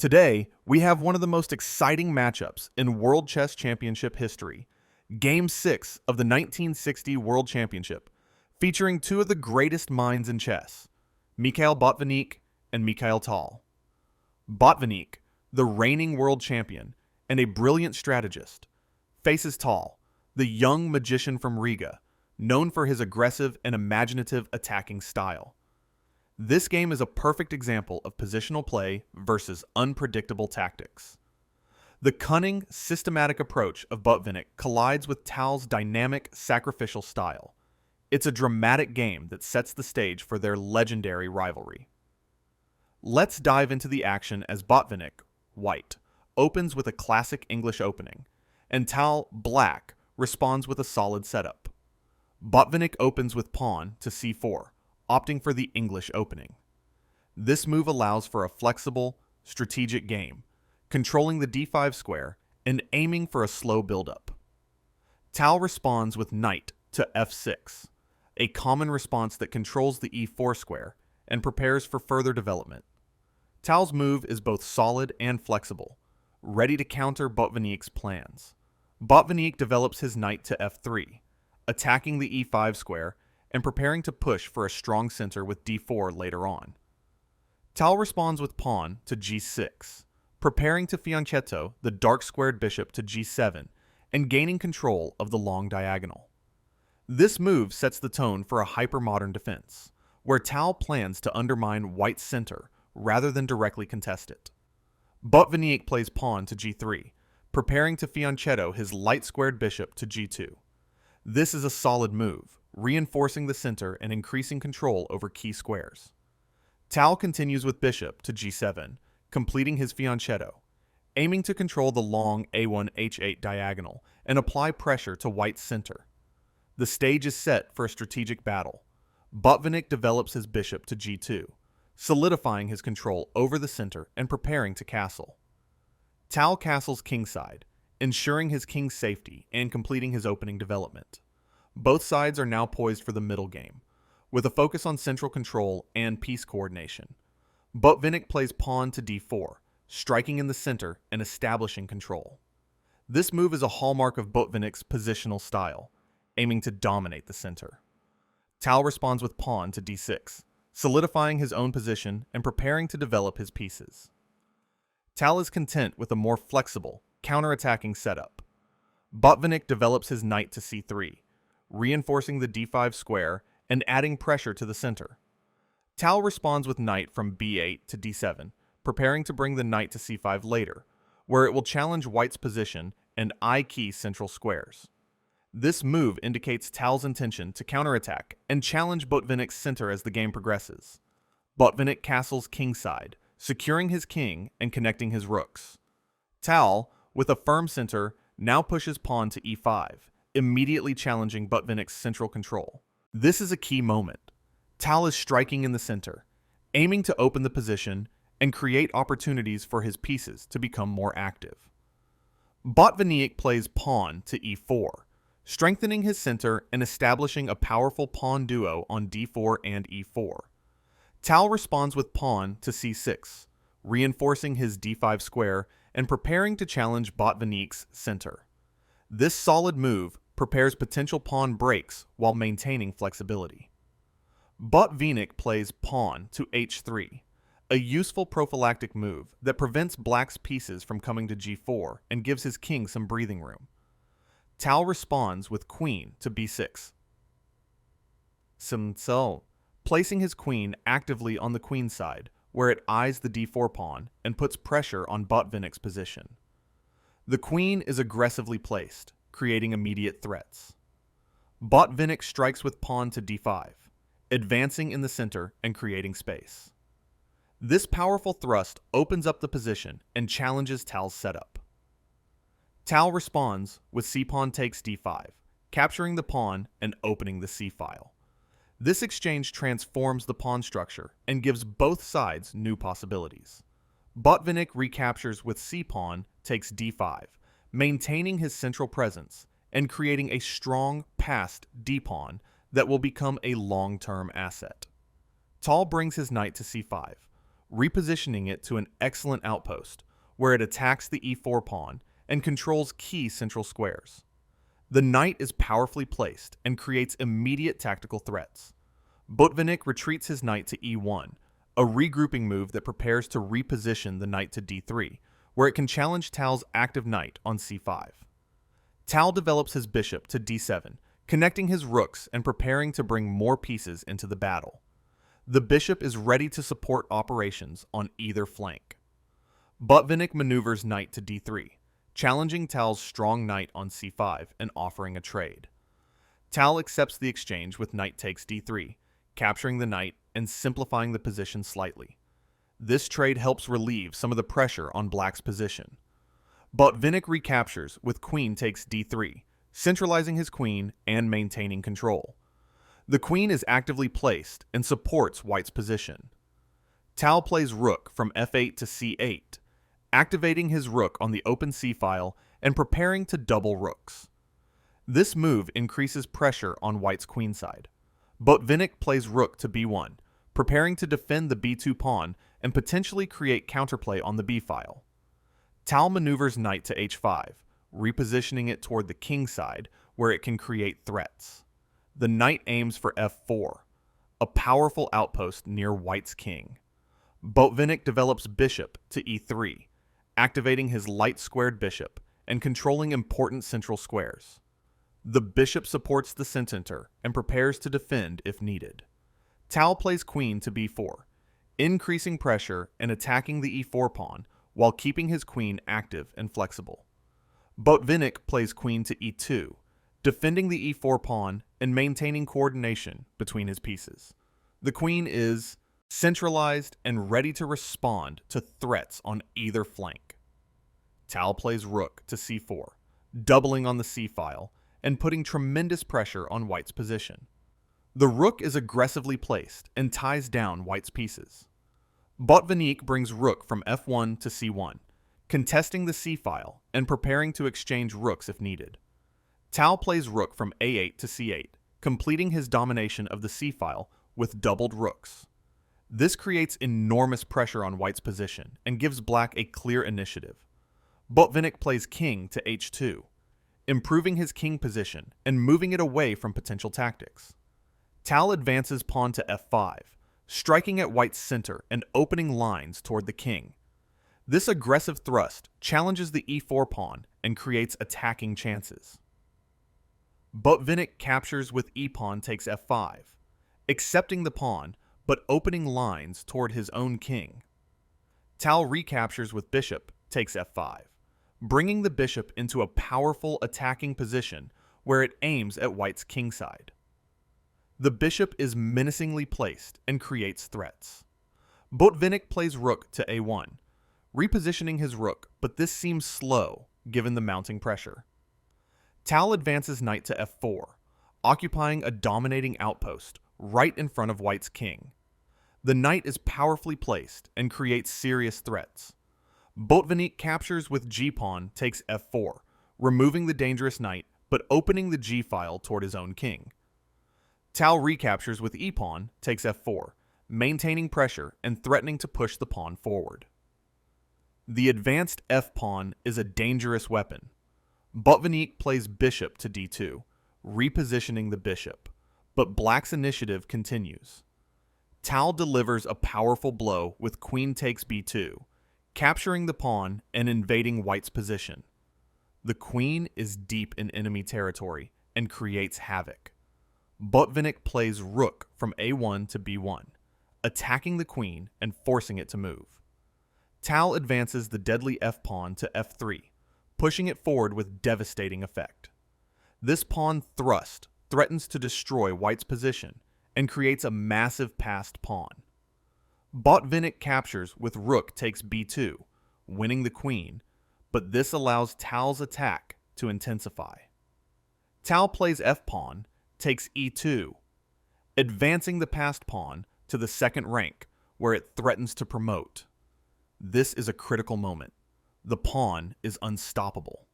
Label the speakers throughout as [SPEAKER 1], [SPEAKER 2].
[SPEAKER 1] Today, we have one of the most exciting matchups in World Chess Championship history, Game 6 of the 1960 World Championship, featuring two of the greatest minds in chess, Mikhail Botvinnik and Mikhail Tal. Botvinnik, the reigning world champion and a brilliant strategist, faces Tal, the young magician from Riga, known for his aggressive and imaginative attacking style. This game is a perfect example of positional play versus unpredictable tactics. The cunning, systematic approach of Botvinnik collides with Tal's dynamic, sacrificial style. It's a dramatic game that sets the stage for their legendary rivalry. Let's dive into the action as Botvinnik, white, opens with a classic English opening, and Tal, black, responds with a solid setup. Botvinnik opens with pawn to c4, opting for the English opening. This move allows for a flexible, strategic game, controlling the d5 square and aiming for a slow buildup. Tal responds with knight to f6, a common response that controls the e4 square and prepares for further development. Tal's move is both solid and flexible, ready to counter Botvinnik's plans. Botvinnik develops his knight to f3, attacking the e5 square and preparing to push for a strong center with d4 later on. Tal responds with pawn to g6, preparing to fianchetto the dark-squared bishop to g7 and gaining control of the long diagonal. This move sets the tone for a hyper-modern defense, where Tal plans to undermine white's center rather than directly contest it. Botvinnik plays pawn to g3, preparing to fianchetto his light-squared bishop to g2. This is a solid move, reinforcing the center and increasing control over key squares. Tal continues with bishop to g7, completing his fianchetto, aiming to control the long a1-h8 diagonal and apply pressure to white's center. The stage is set for a strategic battle. Botvinnik develops his bishop to g2, solidifying his control over the center and preparing to castle. Tal castles kingside, ensuring his king's safety and completing his opening development. Both sides are now poised for the middle game, with a focus on central control and piece coordination. Botvinnik plays pawn to d4, striking in the center and establishing control. This move is a hallmark of Botvinnik's positional style, aiming to dominate the center. Tal responds with pawn to d6, solidifying his own position and preparing to develop his pieces. Tal is content with a more flexible, counter-attacking setup. Botvinnik develops his knight to c3, reinforcing the d5 square and adding pressure to the center. Tal responds with knight from b8 to d7, preparing to bring the knight to c5 later, where it will challenge white's position and I-key central squares. This move indicates Tal's intention to counterattack and challenge Botvinnik's center as the game progresses. Botvinnik castles kingside, securing his king and connecting his rooks. Tal, with a firm center, now pushes pawn to e5, immediately challenging Botvinnik's central control. This is a key moment. Tal is striking in the center, aiming to open the position and create opportunities for his pieces to become more active. Botvinnik plays pawn to e4, strengthening his center and establishing a powerful pawn duo on d4 and e4. Tal responds with pawn to c6, reinforcing his d5 square and preparing to challenge Botvinnik's center. This solid move prepares potential pawn breaks while maintaining flexibility. Botvinnik plays pawn to h3, a useful prophylactic move that prevents black's pieces from coming to g4 and gives his king some breathing room. Tal responds with queen to b6, placing his queen actively on the queen side, where it eyes the d4 pawn and puts pressure on Botvinnik's position. The queen is aggressively placed, creating immediate threats. Botvinnik strikes with pawn to d5, advancing in the center and creating space. This powerful thrust opens up the position and challenges Tal's setup. Tal responds with c-pawn takes d5, capturing the pawn and opening the c-file. This exchange transforms the pawn structure and gives both sides new possibilities. Botvinnik recaptures with c-pawn takes d5, maintaining his central presence and creating a strong passed d-pawn that will become a long-term asset. Tal brings his knight to c5, repositioning it to an excellent outpost, where it attacks the e4 pawn and controls key central squares. The knight is powerfully placed and creates immediate tactical threats. Botvinnik retreats his knight to e1, a regrouping move that prepares to reposition the knight to d3, where it can challenge Tal's active knight on c5. Tal develops his bishop to d7, connecting his rooks and preparing to bring more pieces into the battle. The bishop is ready to support operations on either flank. Botvinnik maneuvers knight to d3, challenging Tal's strong knight on c5 and offering a trade. Tal accepts the exchange with knight takes d3, capturing the knight and simplifying the position slightly. This trade helps relieve some of the pressure on Black's position. Botvinnik recaptures with queen takes d3, centralizing his queen and maintaining control. The queen is actively placed and supports White's position. Tal plays rook from f8 to c8, activating his rook on the open c-file and preparing to double rooks. This move increases pressure on White's queenside. Botvinnik plays rook to b1, preparing to defend the b2 pawn and potentially create counterplay on the b-file. Tal maneuvers knight to h5, repositioning it toward the king side where it can create threats. The knight aims for f4, a powerful outpost near White's king. Botvinnik develops bishop to e3, activating his light-squared bishop and controlling important central squares. The bishop supports the center and prepares to defend if needed. Tal plays queen to b4, increasing pressure and attacking the e4 pawn while keeping his queen active and flexible. Botvinnik plays queen to e2, defending the e4 pawn and maintaining coordination between his pieces. The queen is centralized and ready to respond to threats on either flank. Tal plays rook to c4, doubling on the c-file and putting tremendous pressure on White's position. The rook is aggressively placed and ties down White's pieces. Botvinnik brings rook from f1 to c1, contesting the c-file and preparing to exchange rooks if needed. Tal plays rook from a8 to c8, completing his domination of the c-file with doubled rooks. This creates enormous pressure on White's position and gives Black a clear initiative. Botvinnik plays king to h2, improving his king position and moving it away from potential tactics. Tal advances pawn to f5, striking at White's center and opening lines toward the king. This aggressive thrust challenges the e4 pawn and creates attacking chances. Botvinnik captures with e-pawn takes f5, accepting the pawn but opening lines toward his own king. Tal recaptures with bishop takes f5, bringing the bishop into a powerful attacking position where it aims at White's kingside. The bishop is menacingly placed and creates threats. Botvinnik plays rook to a1, repositioning his rook, but this seems slow given the mounting pressure. Tal advances knight to f4, occupying a dominating outpost right in front of White's king. The knight is powerfully placed and creates serious threats. Botvinnik captures with g-pawn takes f4, removing the dangerous knight but opening the g-file toward his own king. Tal recaptures with e-pawn takes f4, maintaining pressure and threatening to push the pawn forward. The advanced f-pawn is a dangerous weapon. Botvinnik plays bishop to d2, repositioning the bishop, but Black's initiative continues. Tal delivers a powerful blow with queen takes b2, capturing the pawn and invading White's position. The queen is deep in enemy territory and creates havoc. Botvinnik plays rook from a1 to b1, attacking the queen and forcing it to move. Tal advances the deadly f-pawn to f3, pushing it forward with devastating effect. This pawn thrust threatens to destroy White's position and creates a massive passed pawn. Botvinnik captures with rook takes b2, winning the queen, but this allows Tal's attack to intensify. Tal plays f-pawn, takes e2, advancing the passed pawn to the second rank where it threatens to promote. This is a critical moment. The pawn is unstoppable.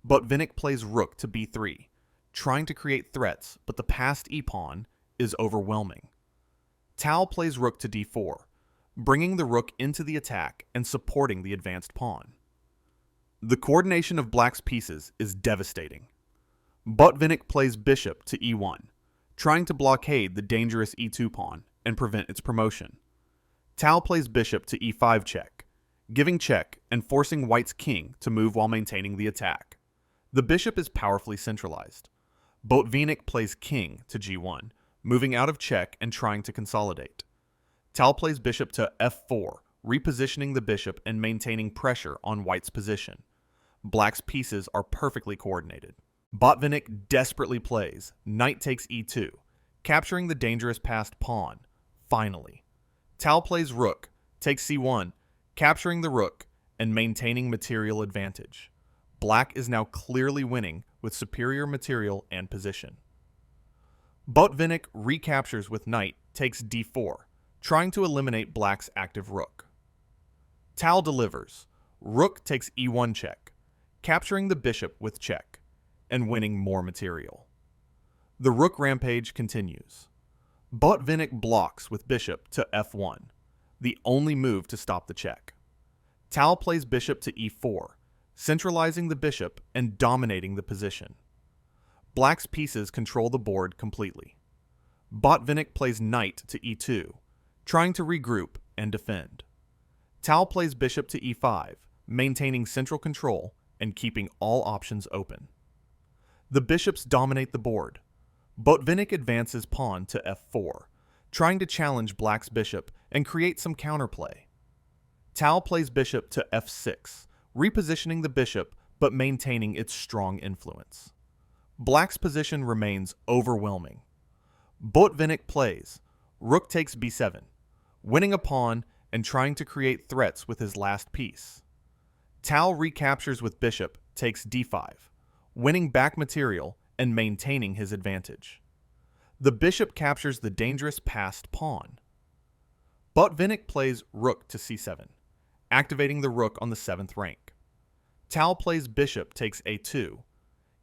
[SPEAKER 1] Botvinnik plays rook to b3, trying to create threats, but the passed e-pawn is overwhelming. Tal plays rook to d4, bringing the rook into the attack and supporting the advanced pawn. The coordination of black's pieces is devastating. Botvinnik plays bishop to e1, trying to blockade the dangerous e2 pawn and prevent its promotion. Tal plays bishop to e5 check, giving check and forcing white's king to move while maintaining the attack. The bishop is powerfully centralized. Botvinnik plays king to g1, moving out of check and trying to consolidate. Tal plays bishop to f4, repositioning the bishop and maintaining pressure on white's position. Black's pieces are perfectly coordinated. Botvinnik desperately plays knight takes e2, capturing the dangerous passed pawn. Finally, Tal plays rook takes c1, capturing the rook and maintaining material advantage. Black is now clearly winning with superior material and position. Botvinnik recaptures with knight takes d4, trying to eliminate black's active rook. Tal delivers. Rook takes e1 check, capturing the bishop with check, and winning more material. The rook rampage continues. Botvinnik blocks with bishop to f1, the only move to stop the check. Tal plays bishop to e4, centralizing the bishop and dominating the position. Black's pieces control the board completely. Botvinnik plays knight to e2, trying to regroup and defend. Tal plays bishop to e5, maintaining central control and keeping all options open. The bishops dominate the board. Botvinnik advances pawn to f4, trying to challenge black's bishop and create some counterplay. Tal plays bishop to f6, repositioning the bishop but maintaining its strong influence. Black's position remains overwhelming. Botvinnik plays rook takes b7, winning a pawn and trying to create threats with his last piece. Tal recaptures with bishop takes d5, winning back material and maintaining his advantage. The bishop captures the dangerous passed pawn. Botvinnik plays rook to c7, activating the rook on the 7th rank. Tal plays bishop takes a2,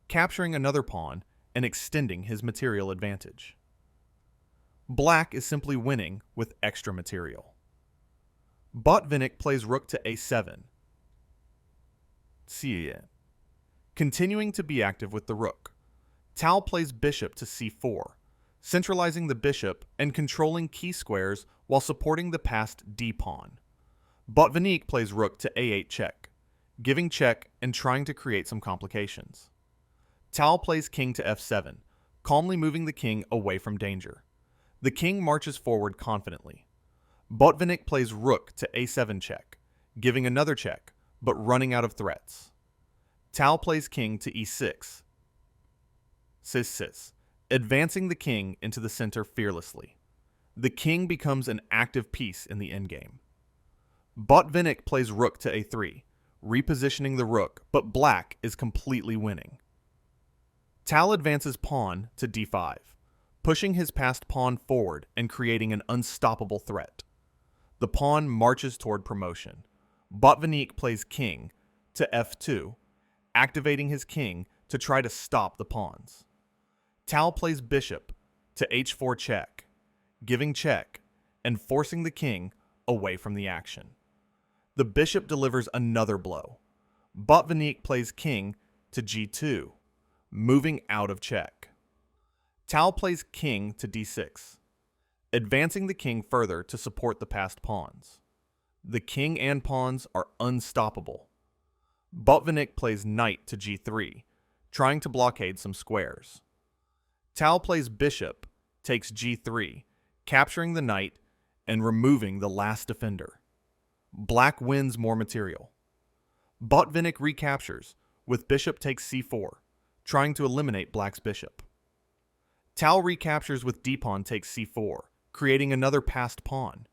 [SPEAKER 1] capturing another pawn and extending his material advantage. Black is simply winning with extra material. Botvinnik plays rook to a7, continuing to be active with the rook. Tal plays bishop to c4, centralizing the bishop and controlling key squares while supporting the passed d-pawn. Botvinnik plays rook to a8 check, giving check and trying to create some complications. Tal plays king to f7, calmly moving the king away from danger. The king marches forward confidently. Botvinnik plays rook to a7 check, giving another check, but running out of threats. Tal plays king to e6, advancing the king into the center fearlessly. The king becomes an active piece in the endgame. Botvinnik plays rook to a3, repositioning the rook, but black is completely winning. Tal advances pawn to d5, pushing his passed pawn forward and creating an unstoppable threat. The pawn marches toward promotion. Botvinnik plays king to f2, activating his king to try to stop the pawns. Tal plays bishop to h4 check, giving check and forcing the king away from the action. The bishop delivers another blow. Botvinnik plays king to g2, moving out of check. Tal plays king to d6, advancing the king further to support the passed pawns. The king and pawns are unstoppable. Botvinnik plays knight to g3, trying to blockade some squares. Tal plays bishop takes g3, capturing the knight and removing the last defender. Black wins more material. Botvinnik recaptures with bishop takes c4, trying to eliminate black's bishop. Tal recaptures with d-pawn takes c4, creating another passed pawn.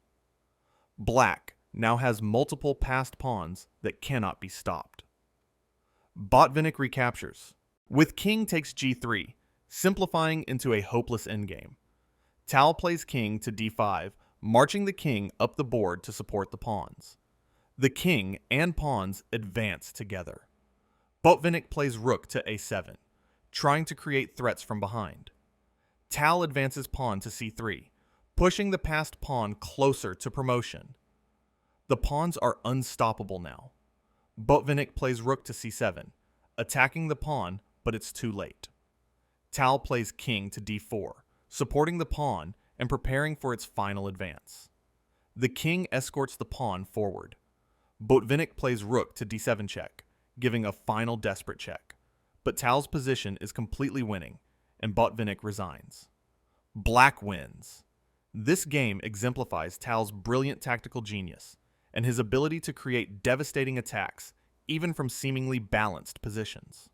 [SPEAKER 1] Black now has multiple passed pawns that cannot be stopped. Botvinnik recaptures with king takes g3, simplifying into a hopeless endgame. Tal plays king to d5, marching the king up the board to support the pawns. The king and pawns advance together. Botvinnik plays rook to a7, trying to create threats from behind. Tal advances pawn to c3, pushing the passed pawn closer to promotion. The pawns are unstoppable now. Botvinnik plays rook to c7, attacking the pawn, but it's too late. Tal plays king to d4, supporting the pawn and preparing for its final advance. The king escorts the pawn forward. Botvinnik plays rook to d7 check, giving a final desperate check. But Tal's position is completely winning, and Botvinnik resigns. Black wins. This game exemplifies Tal's brilliant tactical genius and his ability to create devastating attacks even from seemingly balanced positions.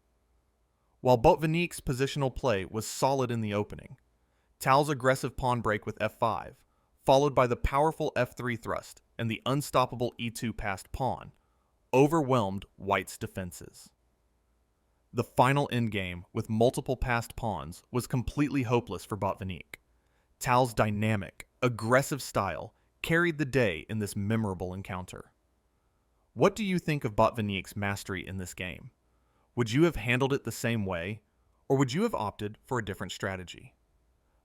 [SPEAKER 1] While Botvinnik's positional play was solid in the opening, Tal's aggressive pawn break with f5, followed by the powerful f3 thrust and the unstoppable e2 passed pawn, overwhelmed White's defenses. The final endgame with multiple passed pawns was completely hopeless for Botvinnik. Tal's dynamic, aggressive style carried the day in this memorable encounter. What do you think of Botvinnik's mastery in this game? Would you have handled it the same way, or would you have opted for a different strategy?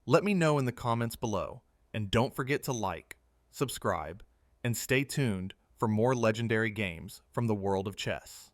[SPEAKER 1] Let me know in the comments below, and don't forget to like, subscribe, and stay tuned for more legendary games from the world of chess.